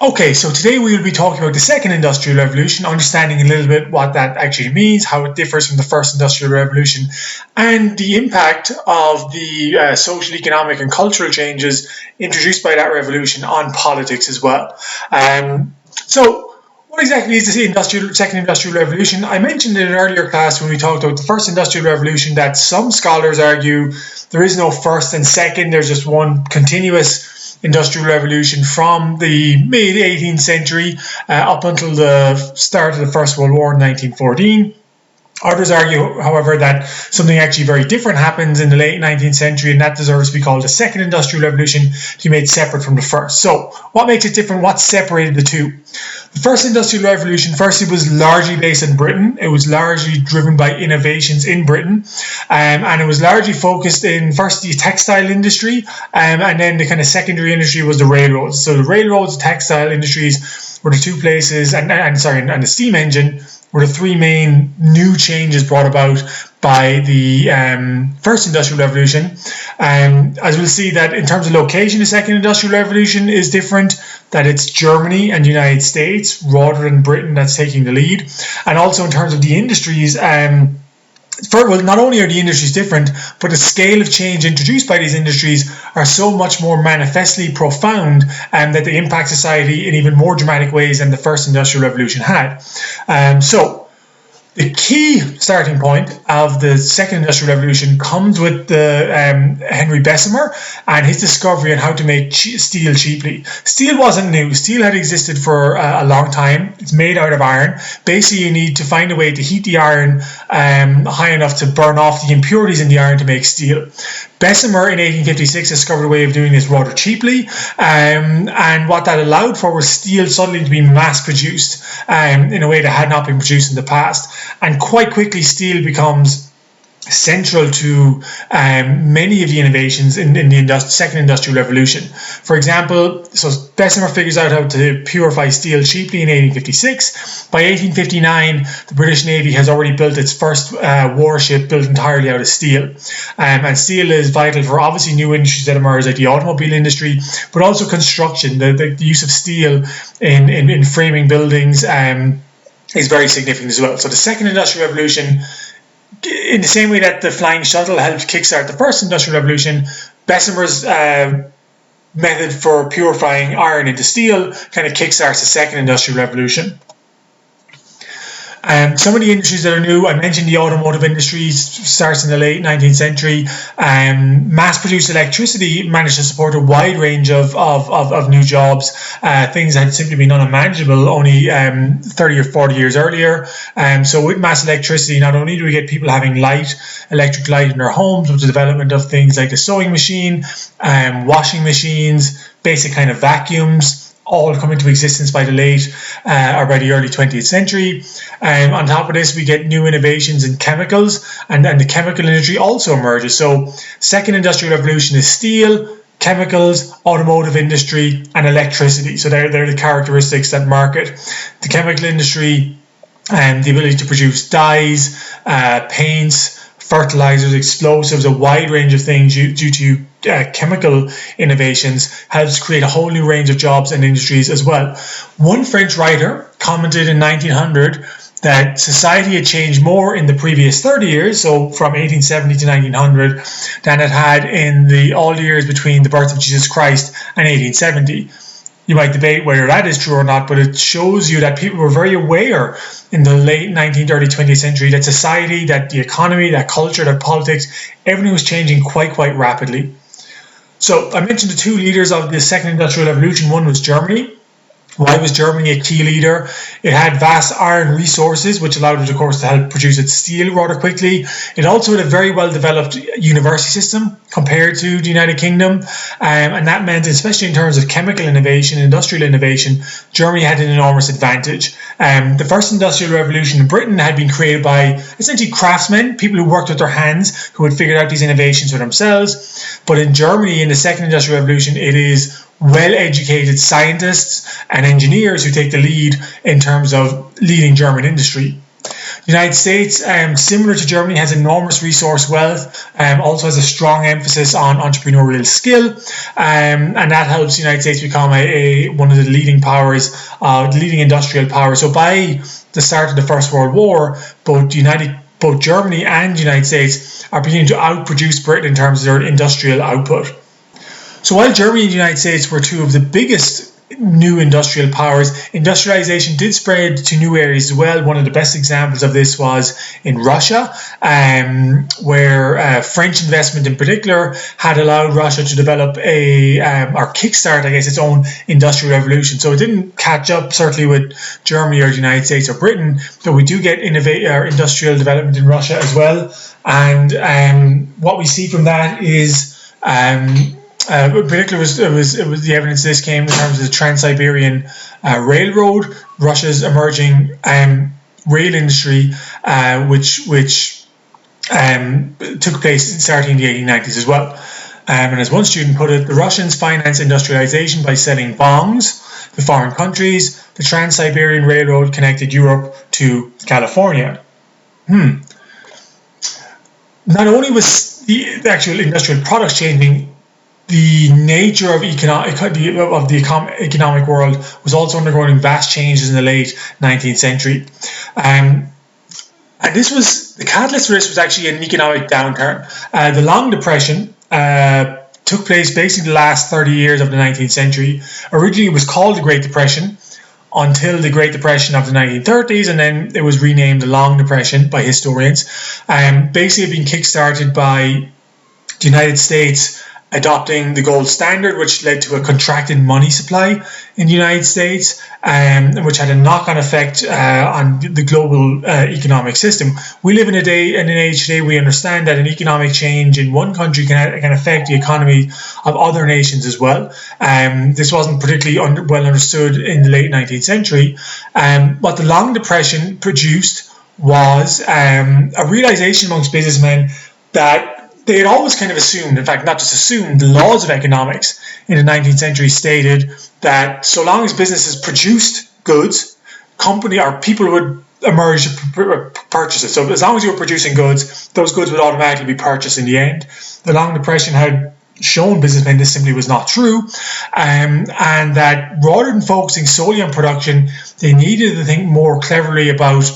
Okay, so today we will be talking about the second industrial revolution, understanding a little bit what that actually means, how it differs from the first industrial revolution, and the impact of the social, economic, and cultural changes introduced by that revolution on politics as well. So, what exactly is the second industrial revolution? I mentioned in an earlier class when we talked about the first industrial revolution that some scholars argue there is no first and second, there's just one continuous industrial revolution from the mid 18th century up until the start of the First World War in 1914. Others argue, however, that something actually very different happens in the late 19th century, and that deserves to be called the second industrial revolution, to be made separate from the first. So, what makes it different? What separated the two? The first industrial revolution, firstly, was largely based in Britain. It was largely driven by innovations in Britain, and it was largely focused in first the textile industry, and then the kind of secondary industry was the railroads. So the railroads, textile industries were the two places, and the steam engine were the three main new changes brought about by the first industrial revolution. As we'll see that in terms of location, the second industrial revolution is different, that it's Germany and the United States rather than Britain that's taking the lead. And also in terms of the industries, not only are the industries different, but the scale of change introduced by these industries are so much more manifestly profound that they impact society in even more dramatic ways than the first industrial revolution had. So the key starting point of the second industrial revolution comes with the Henry Bessemer and his discovery on how to make steel cheaply. Steel wasn't new. Steel had existed for a long time. It's made out of iron. Basically, you need to find a way to heat the iron high enough to burn off the impurities in the iron to make steel. Bessemer in 1856 discovered a way of doing this rather cheaply, and what that allowed for was steel suddenly to be mass produced in a way that had not been produced in the past. And quite quickly, steel becomes central to many of the innovations in the second industrial revolution. For example, so Bessemer figures out how to purify steel cheaply in 1856. By 1859, the British Navy has already built its first warship built entirely out of steel. And steel is vital for obviously new industries that emerge, like the automobile industry, but also construction. The use of steel in framing buildings is very significant as well. So the second industrial revolution, in the same way that the flying shuttle helped kickstart the first industrial revolution, Bessemer's method for purifying iron into steel kind of kickstarts the second industrial revolution. Some of the industries that are new, I mentioned the automotive industry starts in the late 19th century. Mass-produced electricity managed to support a wide range of new jobs, things that had simply been unimaginable only 30 or 40 years earlier. So with mass electricity, not only do we get people having electric light in their homes, with the development of things like the sewing machine, washing machines, basic kind of vacuums, all come into existence by the late or by the early 20th century. On top of this, we get new innovations in chemicals, and the chemical industry also emerges. So second industrial revolution is steel, chemicals, automotive industry, and electricity. So they're the characteristics that mark it. The chemical industry, the ability to produce dyes, paints, fertilizers, explosives, a wide range of things due to chemical innovations, helps create a whole new range of jobs and industries as well. One French writer commented in 1900 that society had changed more in the previous 30 years, so from 1870 to 1900, than it had in all the years between the birth of Jesus Christ and 1870. You might debate whether that is true or not, but it shows you that people were very aware in the late 19th, early 20th century that society, that the economy, that culture, that politics, everything was changing quite rapidly. So I mentioned the two leaders of the second industrial revolution. One was Germany. Why was Germany a key leader? It had vast iron resources, which allowed it, of course, to help produce its steel rather quickly. It also had a very well-developed university system compared to the United Kingdom, and that meant, especially in terms of chemical innovation, industrial innovation, Germany had an enormous advantage. The first industrial revolution in Britain had been created by essentially craftsmen, people who worked with their hands, who had figured out these innovations for themselves. But in Germany, in the second industrial revolution, it is well-educated scientists and engineers who take the lead in terms of leading German industry. The United States, similar to Germany, has enormous resource wealth, also has a strong emphasis on entrepreneurial skill, and that helps the United States become one of the leading powers, leading industrial powers. So by the start of the First World War, both Germany and the United States are beginning to outproduce Britain in terms of their industrial output. So while Germany and the United States were two of the biggest new industrial powers, industrialization did spread to new areas as well. One of the best examples of this was in Russia, where French investment in particular had allowed Russia to develop or kickstart, I guess, its own industrial revolution. So it didn't catch up certainly with Germany or the United States or Britain, but we do get industrial development in Russia as well. And what we see from that is in particular, it was the evidence of this came in terms of the Trans-Siberian Railroad, Russia's emerging rail industry, which took place starting in the 1890s as well. And as one student put it, the Russians financed industrialization by selling bombs to foreign countries. The Trans-Siberian Railroad connected Europe to California. Not only was the actual industrial products changing, the nature of the economic world was also undergoing vast changes in the late 19th century. And the catalyst for this was actually an economic downturn. The Long Depression took place basically the last 30 years of the 19th century. Originally, it was called the Great Depression until the Great Depression of the 1930s, and then it was renamed the Long Depression by historians. Basically, being kickstarted by the United States adopting the gold standard, which led to a contracted money supply in the United States, which had a knock-on effect on the global economic system. We live in an age today we understand that an economic change in one country can affect the economy of other nations as well. This wasn't particularly well understood in the late 19th century. What the Long Depression produced was a realization amongst businessmen that they had always kind of assumed, in fact, not just assumed, the laws of economics in the 19th century stated that so long as businesses produced goods, people would emerge to purchase it. So as long as you were producing goods, those goods would automatically be purchased in the end. The Long Depression had shown businessmen this simply was not true, and that rather than focusing solely on production, they needed to think more cleverly about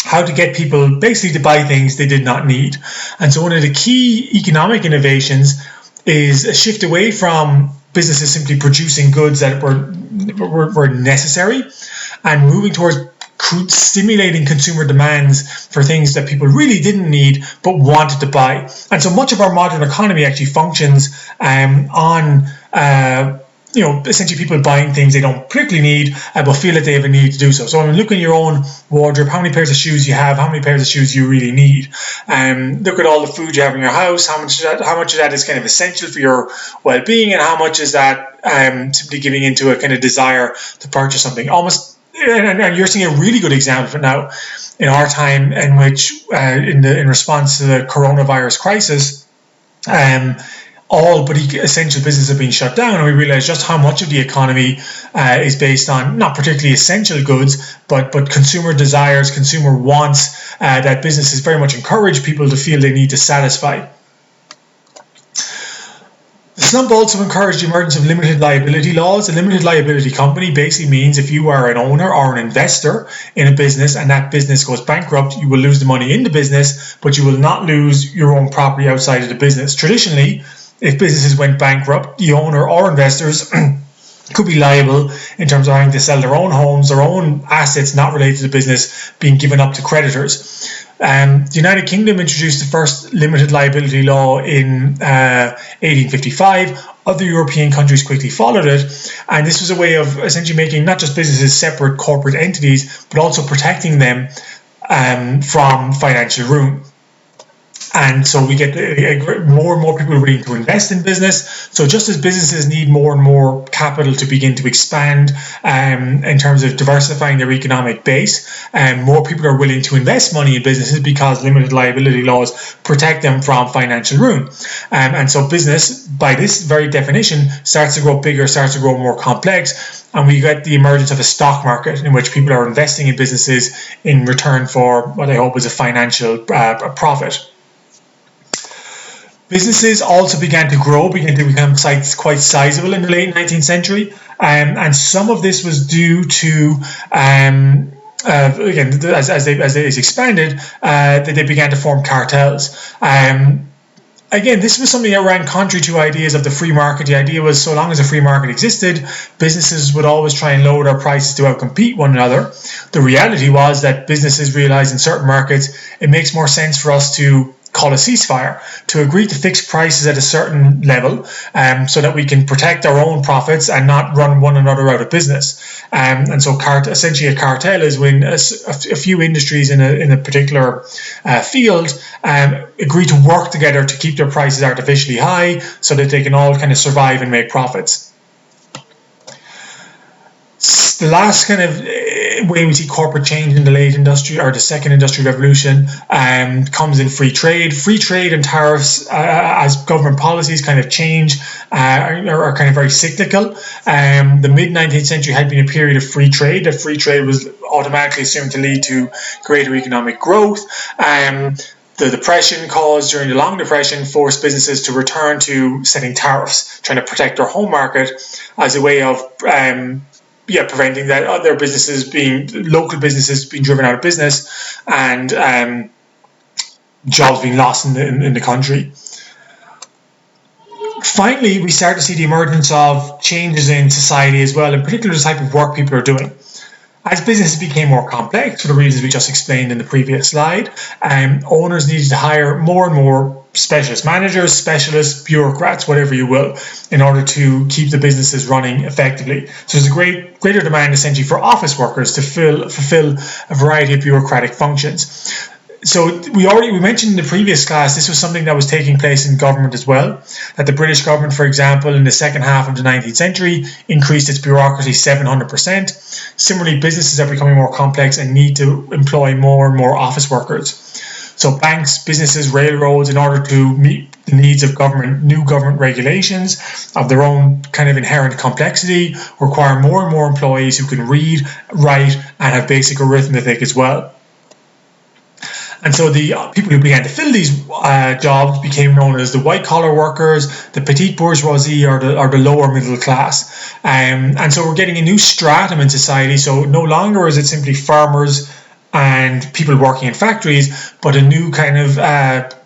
how to get people basically to buy things they did not need. And so one of the key economic innovations is a shift away from businesses simply producing goods that were necessary and moving towards stimulating consumer demands for things that people really didn't need but wanted to buy. And so much of our modern economy actually functions on essentially people buying things they don't particularly need, but feel that they have a need to do so. So I mean, look in your own wardrobe, how many pairs of shoes you have, how many pairs of shoes you really need. Look at all the food you have in your house, how much of that is kind of essential for your well-being, and how much is that simply giving into a kind of desire to purchase something. And you're seeing a really good example of it now in our time, in which in response to the coronavirus crisis, all but essential businesses have been shut down, and we realize just how much of the economy is based on not particularly essential goods, but consumer desires, consumer wants that businesses very much encourage people to feel they need to satisfy. The slump also encouraged the emergence of limited liability laws. A limited liability company basically means if you are an owner or an investor in a business and that business goes bankrupt, you will lose the money in the business, but you will not lose your own property outside of the business. Traditionally, if businesses went bankrupt, the owner or investors could be liable in terms of having to sell their own homes, their own assets not related to the business being given up to creditors. The United Kingdom introduced the first limited liability law in 1855. Other European countries quickly followed it, and this was a way of essentially making not just businesses separate corporate entities, but also protecting them from financial ruin. And so we get more and more people willing to invest in business. So just as businesses need more and more capital to begin to expand in terms of diversifying their economic base, more people are willing to invest money in businesses because limited liability laws protect them from financial ruin. And so business, by this very definition, starts to grow bigger, starts to grow more complex. And we get the emergence of a stock market in which people are investing in businesses in return for what I hope is a financial profit. Businesses also began to grow, began to become quite sizable in the late 19th century, and some of this was due to again, as they expanded, that they began to form cartels. Again, this was something that ran contrary to ideas of the free market. The idea was so long as a free market existed, businesses would always try and lower their prices to outcompete one another. The reality was that businesses realized in certain markets it makes more sense for us to call a ceasefire, to agree to fix prices at a certain level so that we can protect our own profits and not run one another out of business. And so essentially a cartel is when a few industries in a particular field agree to work together to keep their prices artificially high so that they can all kind of survive and make profits. The last kind of way we see corporate change in the late industrial or the second industrial revolution comes in free trade. Free trade and tariffs, as government policies kind of change, are kind of very cyclical. The mid 19th century had been a period of free trade. That free trade was automatically assumed to lead to greater economic growth. The depression caused during the Long Depression forced businesses to return to setting tariffs, trying to protect their home market as a way of preventing that other local businesses being driven out of business and jobs being lost in the country. Finally, we start to see the emergence of changes in society as well, in particular the type of work people are doing. As businesses became more complex, for the reasons we just explained in the previous slide, owners needed to hire more and more specialist managers, specialists, bureaucrats, whatever you will, in order to keep the businesses running effectively. So there's a greater demand essentially for office workers to fulfill a variety of bureaucratic functions. So we mentioned in the previous class, this was something that was taking place in government as well, that the British government, for example, in the second half of the 19th century, increased its bureaucracy 700%. Similarly, businesses are becoming more complex and need to employ more and more office workers. So banks, businesses, railroads, in order to meet the needs of new government regulations of their own kind of inherent complexity, require more and more employees who can read, write, and have basic arithmetic as well. And so the people who began to fill these jobs became known as the white-collar workers, the petite bourgeoisie, or the lower middle class. And so we're getting a new stratum in society. So no longer is it simply farmers and people working in factories, but a new kind of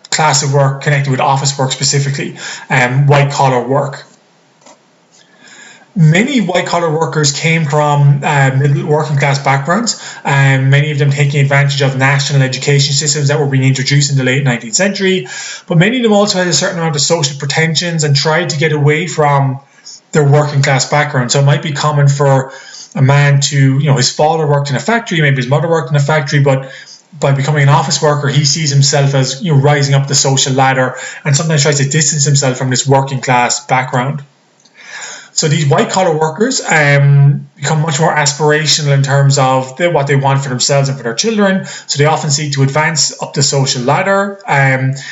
class of work connected with office work specifically, white-collar work. Many white-collar workers came from middle working class backgrounds, many of them taking advantage of national education systems that were being introduced in the late 19th century. But many of them also had a certain amount of social pretensions and tried to get away from their working class background. So it might be common for a man to, his father worked in a factory, maybe his mother worked in a factory, but by becoming an office worker, he sees himself as rising up the social ladder and sometimes tries to distance himself from this working class background. So these white-collar workers become much more aspirational in terms of what they want for themselves and for their children. So they often seek to advance up the social ladder,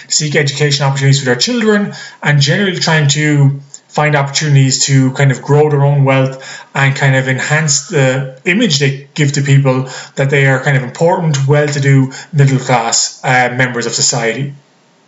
seek education opportunities for their children, and generally trying to find opportunities to kind of grow their own wealth and kind of enhance the image they give to people that they are kind of important, well-to-do, middle-class members of society.